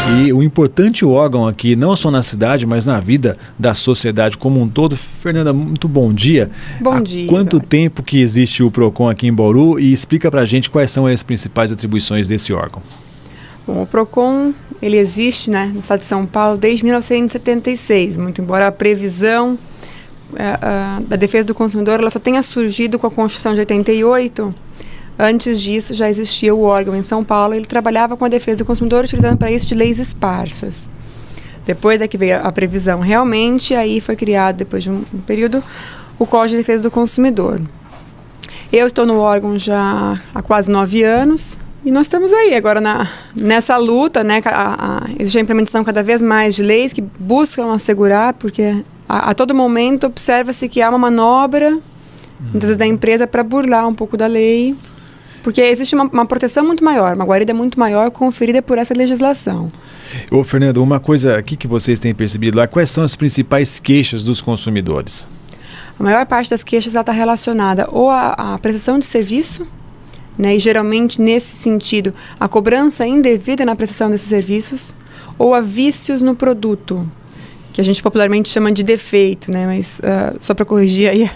E o importante órgão aqui, não só na cidade, mas na vida da sociedade como um todo. Fernanda, muito bom dia. Bom dia. Há quanto tempo que existe o PROCON aqui em Bauru? E explica pra gente quais são as principais atribuições desse órgão. Bom, o PROCON, ele existe, né, no estado de São Paulo desde 1976, muito embora a previsão da defesa do consumidor ela só tenha surgido com a Constituição de 88. Antes disso, já existia o órgão em São Paulo. Ele trabalhava com a defesa do consumidor, utilizando para isso de leis esparsas. Depois é que veio a previsão. Realmente, aí foi criado, depois de um período, o Código de Defesa do Consumidor. Eu estou no órgão já há quase 9 anos. E nós estamos aí agora nessa luta, né? Existe a implementação cada vez mais de leis que buscam assegurar, porque a todo momento observa-se que há uma manobra, muitas vezes da empresa, para burlar um pouco da lei. Porque existe uma proteção muito maior, uma guarida muito maior conferida por essa legislação. Ô, Fernando, uma coisa aqui que vocês têm percebido lá, quais são as principais queixas dos consumidores? A maior parte das queixas está relacionada ou à prestação de serviço, né, e geralmente nesse sentido, a cobrança indevida na prestação desses serviços, ou a vícios no produto, que a gente popularmente chama de defeito, né? Mas só para corrigir aí,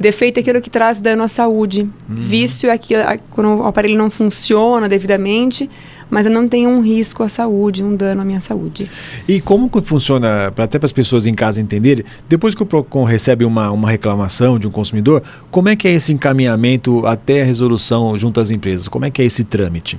defeito é aquilo que traz dano à saúde. Vício é aquilo, quando o aparelho não funciona devidamente, mas eu não tenho um risco à saúde, um dano à minha saúde. E como que funciona, até para as pessoas em casa entenderem, depois que o PROCON recebe uma reclamação de um consumidor, como é que é esse encaminhamento até a resolução junto às empresas? Como é que é esse trâmite?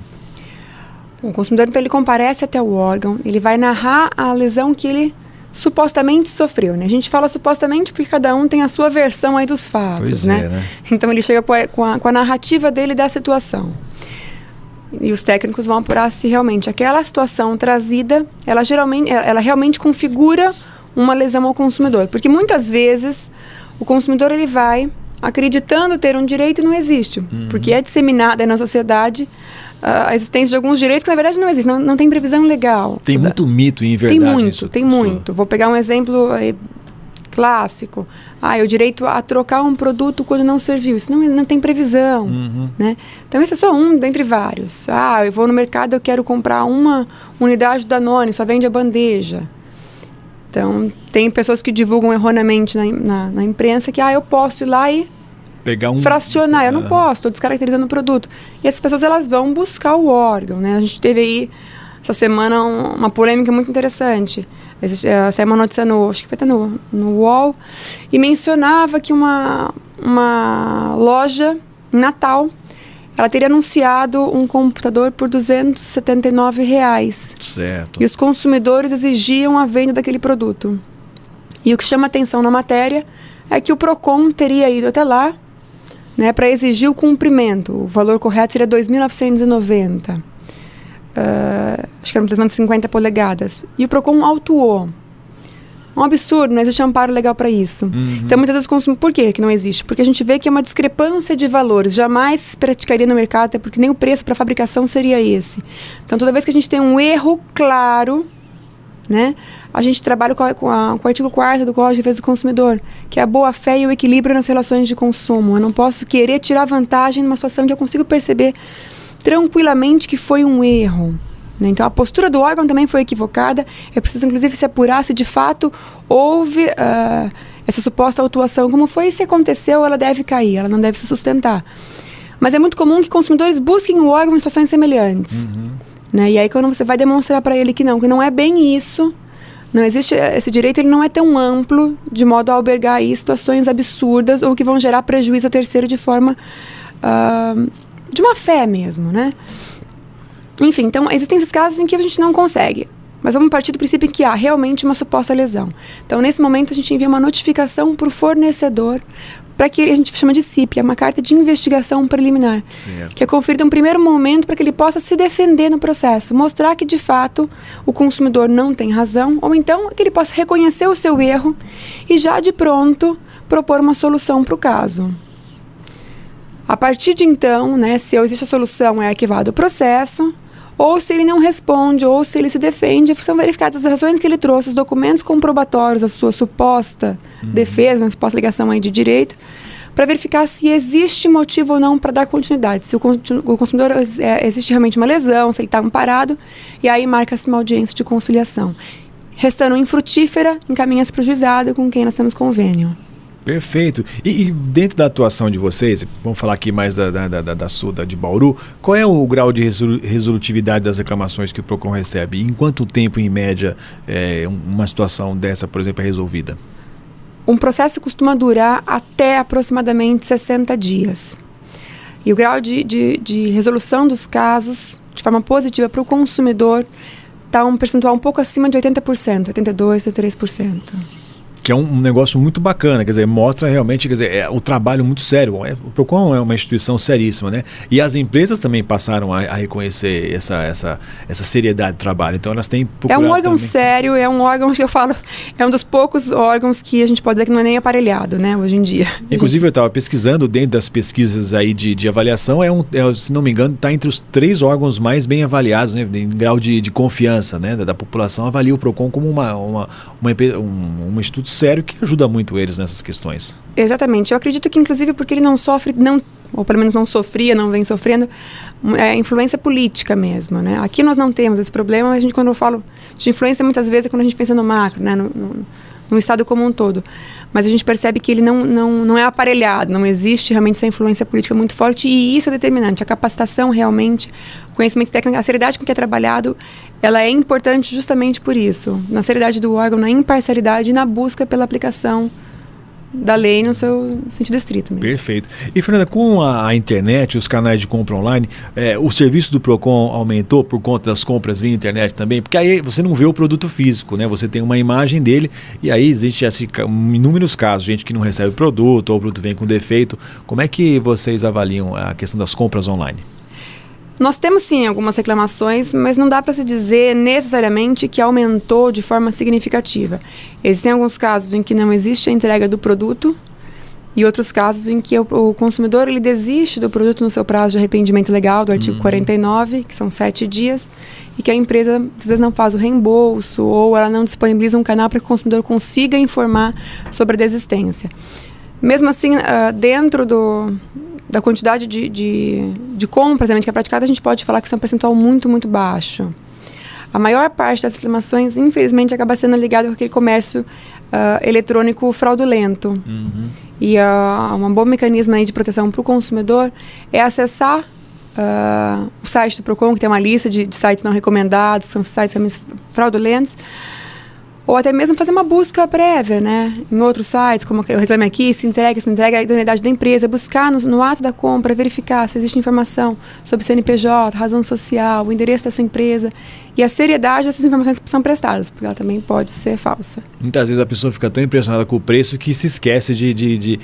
O consumidor, então, ele comparece até o órgão, ele vai narrar a lesão que ele supostamente sofreu, né? A gente fala supostamente porque cada um tem a sua versão aí dos fatos, pois né? né? Então ele chega com a narrativa dele da situação. E os técnicos vão apurar se realmente aquela situação trazida, ela realmente configura uma lesão ao consumidor. Porque muitas vezes o consumidor ele vai acreditando ter um direito e não existe. Porque é disseminada na sociedade a existência de alguns direitos que na verdade não existem, não tem previsão legal. Tem muito mito em verdade. Tem muito. Vou pegar um exemplo clássico. O direito a trocar um produto quando não serviu. Isso não tem previsão. Né? Então esse é só um dentre vários. Eu vou no mercado, eu quero comprar uma unidade do Danone, só vende a bandeja. Então tem pessoas que divulgam erroneamente na imprensa que eu posso ir lá e fracionar, eu não posso, estou descaracterizando o produto. E essas pessoas elas vão buscar o órgão, né? A gente teve aí essa semana uma polêmica muito interessante. Saiu uma notícia acho que foi até no UOL, e mencionava que uma loja em Natal, ela teria anunciado um computador por R$279. Certo. E os consumidores exigiam a venda daquele produto. E o que chama atenção na matéria é que o PROCON teria ido até lá, né, para exigir o cumprimento. O valor correto seria R$2.990. Acho que era uma televisão de 50 polegadas. E o PROCON autuou. Um absurdo, não existe amparo legal para isso. Então, muitas vezes o consumo... Por que não existe? Porque a gente vê que é uma discrepância de valores. Jamais se praticaria no mercado, até porque nem o preço para fabricação seria esse. Então, toda vez que a gente tem um erro claro, né, a gente trabalha com o artigo 4º do Código de Defesa do Consumidor, que é a boa-fé e o equilíbrio nas relações de consumo. Eu não posso querer tirar vantagem numa situação que eu consigo perceber tranquilamente que foi um erro. Né? Então, a postura do órgão também foi equivocada. É preciso, inclusive, se apurar se de fato houve essa suposta autuação. Como foi? Se aconteceu, ela deve cair, ela não deve se sustentar. Mas é muito comum que consumidores busquem o órgão em situações semelhantes. Né? E aí, quando você vai demonstrar para ele que não é bem isso, não existe esse direito, ele não é tão amplo de modo a albergar aí situações absurdas ou que vão gerar prejuízo ao terceiro de forma de má fé mesmo, né? Enfim, então existem esses casos em que a gente não consegue. Mas vamos partir do princípio que há realmente uma suposta lesão. Então, nesse momento, a gente envia uma notificação para o fornecedor para que a gente chama de CIP, é uma carta de investigação preliminar, certo, que é conferida em um primeiro momento para que ele possa se defender no processo, mostrar que de fato o consumidor não tem razão, ou então que ele possa reconhecer o seu erro e já de pronto propor uma solução para o caso. A partir de então, né, se existe a solução, é arquivado o processo, ou se ele não responde, ou se ele se defende, são verificadas as razões que ele trouxe, os documentos comprobatórios, a sua suposta defesa, a suposta ligação aí de direito, para verificar se existe motivo ou não para dar continuidade. Se o consumidor existe realmente uma lesão, se ele está amparado, e aí marca-se uma audiência de conciliação. Restando infrutífera, encaminha-se para o juizado com quem nós temos convênio. Perfeito. E dentro da atuação de vocês, vamos falar aqui mais da SUDA de Bauru, qual é o grau de resolutividade das reclamações que o PROCON recebe? Em quanto tempo, em média, uma situação dessa, por exemplo, é resolvida? Um processo costuma durar até aproximadamente 60 dias. E o grau de resolução dos casos, de forma positiva para o consumidor, está um percentual um pouco acima de 80%, 82%, 83%. Que é um negócio muito bacana, quer dizer, mostra realmente, quer dizer, o trabalho muito sério. O PROCON é uma instituição seríssima, né? E as empresas também passaram a reconhecer essa seriedade do trabalho. Então elas têm procurado. É um órgão também sério, é um órgão que eu falo, é um dos poucos órgãos que a gente pode dizer que não é nem aparelhado, né, hoje em dia. Inclusive, eu estava pesquisando, dentro das pesquisas aí de avaliação, se não me engano, está entre os 3 órgãos mais bem avaliados, né, em grau de confiança, né, da população. Avalia o PROCON como um instituto sério que ajuda muito eles nessas questões. Exatamente. Eu acredito que, inclusive, porque ele não sofre, ou pelo menos não sofria, não vem sofrendo, influência política mesmo, né? Aqui nós não temos esse problema. Quando eu falo de influência, muitas vezes é quando a gente pensa no macro, né? No estado como um todo. Mas a gente percebe que ele não é aparelhado, não existe realmente essa influência política muito forte, e isso é determinante. A capacitação realmente, o conhecimento técnico, a seriedade com que é trabalhado, ela é importante justamente por isso. Na seriedade do órgão, na imparcialidade e na busca pela aplicação da lei no seu sentido estrito mesmo. Perfeito. E, Fernanda, com a internet, os canais de compra online, o serviço do PROCON aumentou por conta das compras via internet também? Porque aí você não vê o produto físico, né? Você tem uma imagem dele e aí existe inúmeros casos, gente que não recebe o produto ou o produto vem com defeito. Como é que vocês avaliam a questão das compras online? Nós temos sim algumas reclamações, mas não dá para se dizer necessariamente que aumentou de forma significativa. Existem alguns casos em que não existe a entrega do produto e outros casos em que o consumidor ele desiste do produto no seu prazo de arrependimento legal do artigo 49, que são 7 dias, e que a empresa às vezes não faz o reembolso ou ela não disponibiliza um canal para que o consumidor consiga informar sobre a desistência. Mesmo assim, dentro da quantidade de compras que é praticada, a gente pode falar que isso é um percentual muito, muito baixo. A maior parte das reclamações, infelizmente, acaba sendo ligada com aquele comércio eletrônico fraudulento. Uhum. E um bom mecanismo aí de proteção para o consumidor é acessar o site do PROCON, que tem uma lista de sites não recomendados, são sites fraudulentos, ou até mesmo fazer uma busca prévia, né, em outros sites, como o Reclame Aqui, se entrega a idoneidade da empresa, buscar no ato da compra, verificar se existe informação sobre CNPJ, razão social, o endereço dessa empresa e a seriedade dessas informações que são prestadas, porque ela também pode ser falsa. Muitas vezes a pessoa fica tão impressionada com o preço que se esquece de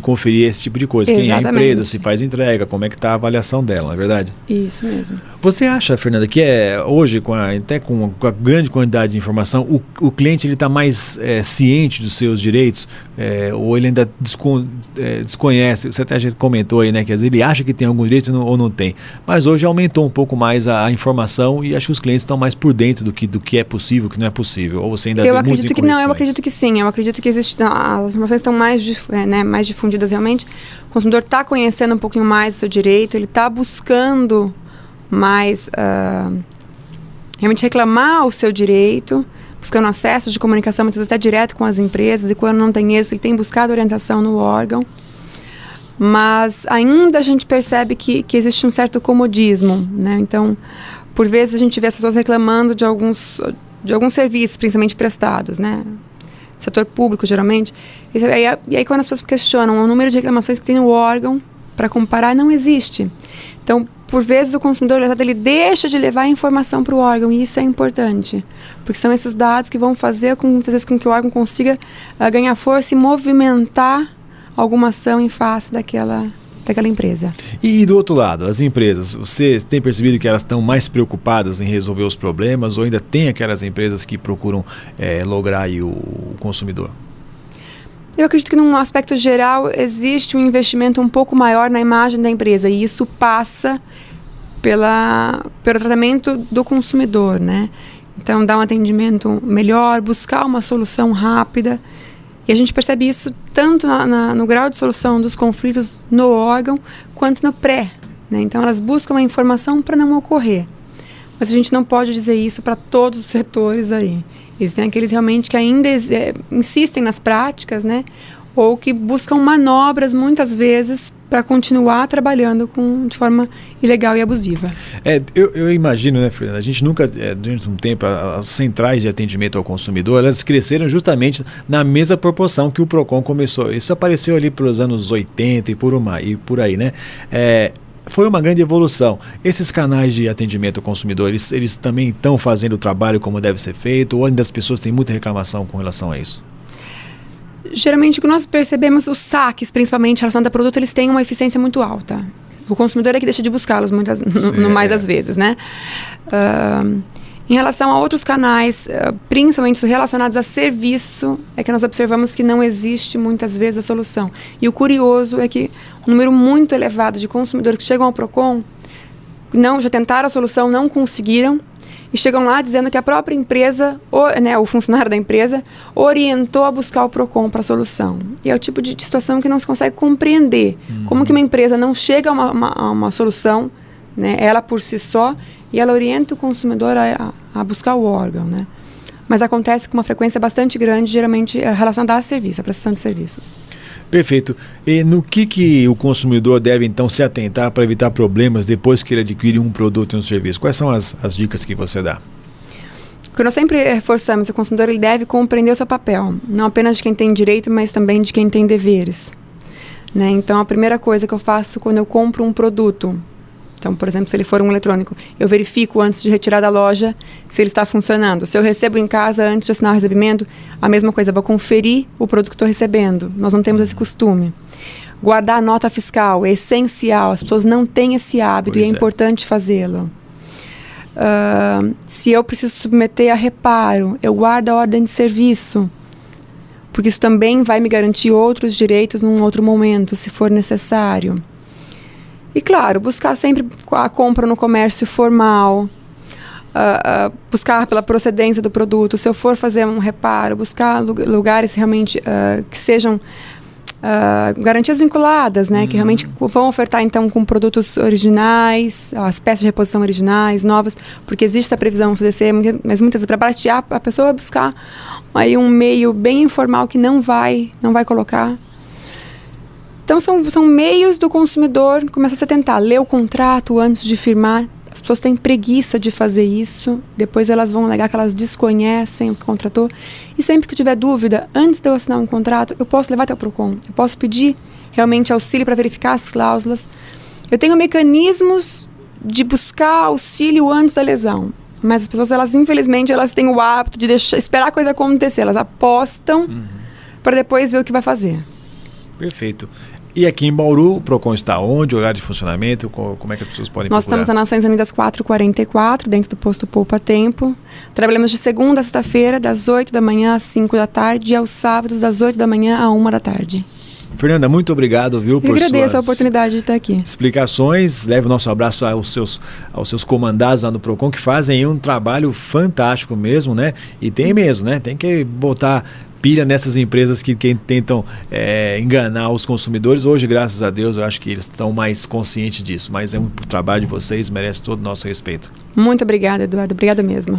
conferir esse tipo de coisa. Exatamente. Quem é a empresa, se faz entrega, como é que está a avaliação dela, não é verdade? Isso mesmo. Você acha, Fernanda, que hoje, até com a grande quantidade de informação, o cliente está mais ciente dos seus direitos, ou ele ainda desconhece? Você até comentou aí, né, que às vezes ele acha que tem algum direito ou não tem. Mas hoje aumentou um pouco mais a informação e acho que os clientes estão mais por dentro do que é possível, que não é possível. Ou você ainda vê muitas incorreções? Eu acredito que sim. Eu acredito que as informações estão mais difundidas realmente. O consumidor está conhecendo um pouquinho mais do seu direito, ele está buscando mais realmente reclamar o seu direito, buscando acesso de comunicação, muitas vezes até direto com as empresas, e quando não tem isso, ele tem buscado orientação no órgão. Mas ainda a gente percebe que existe um certo comodismo, né? Então, por vezes a gente vê as pessoas reclamando de alguns serviços, principalmente prestados, né? Setor público, geralmente. E aí quando as pessoas questionam o número de reclamações que tem no órgão, para comparar, não existe. Então, por vezes o consumidor ele deixa de levar a informação para o órgão, e isso é importante, porque são esses dados que vão fazer muitas vezes com que o órgão consiga ganhar força e movimentar alguma ação em face daquela empresa. E do outro lado, as empresas, você tem percebido que elas estão mais preocupadas em resolver os problemas, ou ainda tem aquelas empresas que procuram lograr aí o consumidor? Eu acredito que, num aspecto geral, existe um investimento um pouco maior na imagem da empresa, e isso passa pelo tratamento do consumidor, né? Então, dar um atendimento melhor, buscar uma solução rápida. E a gente percebe isso tanto no grau de solução dos conflitos no órgão, quanto no pré, né? Então, elas buscam a informação para não ocorrer. Mas a gente não pode dizer isso para todos os setores aí. Existem aqueles realmente que ainda insistem nas práticas, né? Ou que buscam manobras, muitas vezes, para continuar trabalhando de forma ilegal e abusiva. Eu imagino, né, Fernanda, a gente nunca, durante um tempo, as centrais de atendimento ao consumidor, elas cresceram justamente na mesma proporção que o PROCON começou. Isso apareceu ali pelos anos 80 e por aí, né? Foi uma grande evolução. Esses canais de atendimento ao consumidor, eles também estão fazendo o trabalho como deve ser feito, ou ainda as pessoas têm muita reclamação com relação a isso? Geralmente, o que nós percebemos, os saques, principalmente relacionados a produto, eles têm uma eficiência muito alta. O consumidor é que deixa de buscá-los mais das vezes, né? Em relação a outros canais, principalmente relacionados a serviço, é que nós observamos que não existe muitas vezes a solução. E o curioso é que um número muito elevado de consumidores que chegam ao PROCON já tentaram a solução, não conseguiram, e chegam lá dizendo que a própria empresa, o funcionário da empresa, orientou a buscar o PROCON para a solução. E é o tipo de situação que não se consegue compreender. Como que uma empresa não chega a uma solução, né, ela por si só, e ela orienta o consumidor a buscar o órgão, né? Mas acontece com uma frequência bastante grande, geralmente relacionada a serviço, a prestação de serviços. Perfeito. E no que o consumidor deve, então, se atentar para evitar problemas depois que ele adquire um produto e um serviço? Quais são as dicas que você dá? O que nós sempre reforçamos, o consumidor ele deve compreender o seu papel, não apenas de quem tem direito, mas também de quem tem deveres, né? Então, a primeira coisa que eu faço quando eu compro um produto, então, por exemplo, se ele for um eletrônico, eu verifico antes de retirar da loja se ele está funcionando. Se eu recebo em casa antes de assinar o recebimento, a mesma coisa, eu vou conferir o produto que estou recebendo. Nós não temos esse costume. Guardar a nota fiscal é essencial, as pessoas não têm esse hábito e é importante fazê-lo. Se eu preciso submeter a reparo, eu guardo a ordem de serviço, porque isso também vai me garantir outros direitos num outro momento, se for necessário. E, claro, buscar sempre a compra no comércio formal, buscar pela procedência do produto. Se eu for fazer um reparo, buscar lugares realmente que sejam garantias vinculadas, né? Que realmente vão ofertar, então, com produtos originais, as peças de reposição originais, novas, porque existe essa previsão CDC, mas muitas vezes para baratear, a pessoa vai buscar aí um meio bem informal que não vai colocar. Então, são meios do consumidor começar a se atentar, ler o contrato antes de firmar. As pessoas têm preguiça de fazer isso, depois elas vão alegar que elas desconhecem o que contratou. E sempre que tiver dúvida, antes de eu assinar um contrato, eu posso levar até o PROCON. Eu posso pedir realmente auxílio para verificar as cláusulas. Eu tenho mecanismos de buscar auxílio antes da lesão. Mas as pessoas, infelizmente, elas têm o hábito de esperar a coisa acontecer. Elas apostam para depois ver o que vai fazer. Perfeito. E aqui em Bauru, o PROCON está onde? Horário de funcionamento? Como é que as pessoas podem procurar? Nós estamos na Nações Unidas 444, dentro do posto Poupa Tempo. Trabalhamos de segunda a sexta-feira, das 8 da manhã às 5 da tarde, e aos sábados, das 8 da manhã à 1 da tarde. Fernanda, muito obrigado, viu, por agradeço a oportunidade de estar aqui. Explicações. Leve o nosso abraço aos seus comandados lá no PROCON, que fazem um trabalho fantástico mesmo, né? E tem mesmo, né? Tem que botar pilha nessas empresas que tentam enganar os consumidores. Hoje, graças a Deus, eu acho que eles estão mais conscientes disso. Mas o trabalho de vocês merece todo o nosso respeito. Muito obrigada, Eduardo. Obrigada mesmo.